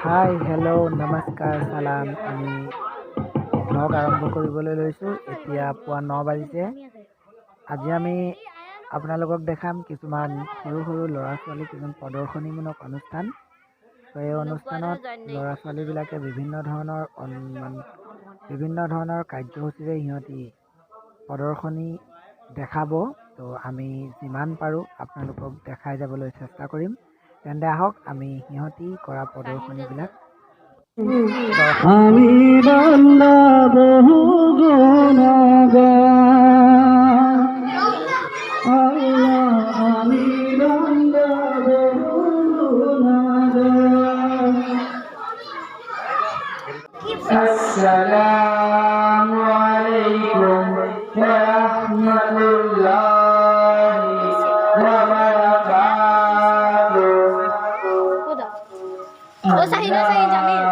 Hi hello' নমস্কাৰ চালাম। আমি ব্লগ আৰম্ভ কৰিবলৈ লৈছোঁ। এতিয়া পুৱা 9 বাজিছে। আজি আমি আপোনালোকক দেখাম কিছুমান সৰু সৰু ল'ৰা ছোৱালী কিছুমান প্ৰদৰ্শনীমূলক অনুষ্ঠান। এই অনুষ্ঠানত ল'ৰা ছোৱালীবিলাকে বিভিন্ন ধৰণৰ কাৰ্যসূচীৰে সিহঁতি প্ৰদৰ্শনী দেখাব। তো আমি যিমান পাৰোঁ আপোনালোকক দেখাই যাবলৈ চেষ্টা কৰিম। তেন্তে আহক আমি সিহঁতি কৰা প্ৰদৰ্শনীবিলাক আমি বান্দা বহু গুনাহগার আল্লাহ আমি বান্দা বহু গুনাহগার আসসালামু আলাইকুম ওয়া রাহমাতুল্লাহি ওয়া বারাকাতুহু। Oh, Sahina Jamil.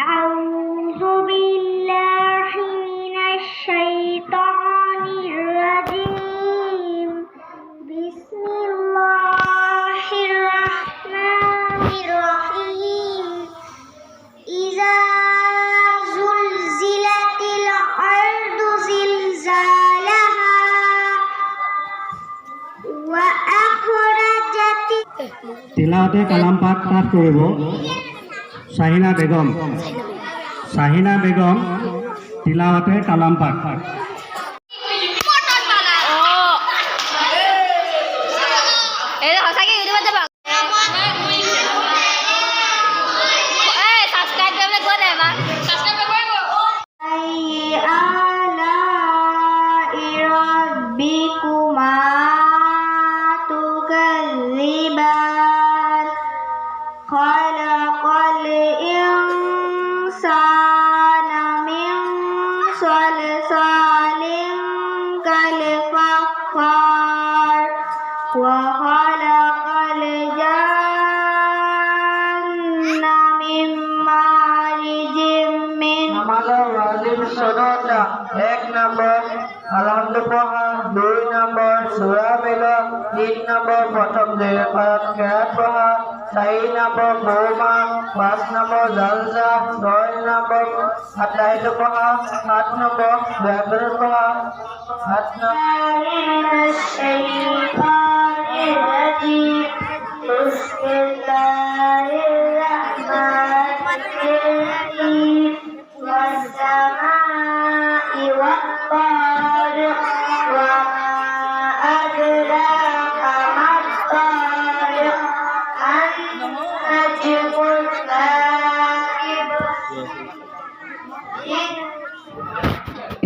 أعوذ بالله من الشيطان الرجيم بسم الله الرحمن الرحيم إذا زلزلت الأرض زلزالها وأخرجت তিলাওয়াতে কালাম পাঠ কৰিব শাহিনা বেগম তিলাওয়াতে কালাম পাঠ। خلق الإنسان من صلصال كالفخار وخلق الجن من مارج من এক নম্বর আলহামদু পড়া, 2 নম্বর সূরা বেলক, 3 নম্বর প্রথম কেরাত পড়া, 4 নম্বৰ বৌমা 5 নম্বৰ জালজা 6 নম্বৰ আটাইটো পঢ়া 7 নম্বৰ ব্যাকৰণ পঢ়া 8 নম্বৰ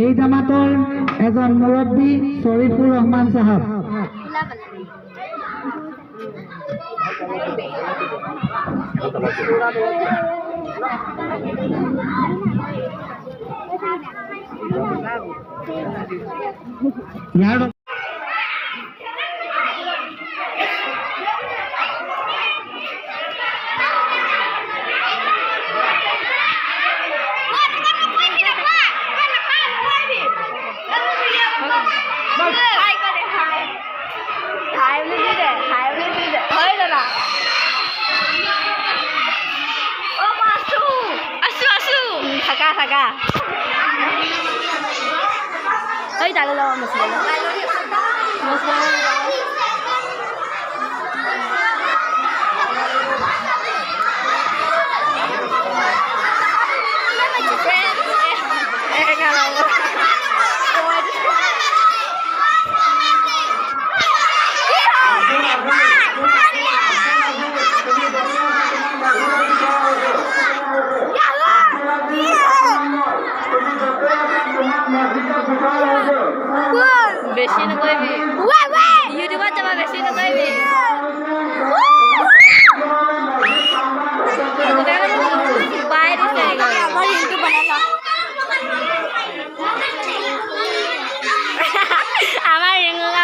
এই জামাতৰ এজন মুৰব্বী শৰীফুৰ ৰহমান সাহেব। ইয়াৰ থাকা ঐ তালে যাও মছলা বেশি নকইবি ইউটিউবত যাবা বেশি নকইবি বাইরে আমার ইউটিউব বানালা আমার রিঙ্গা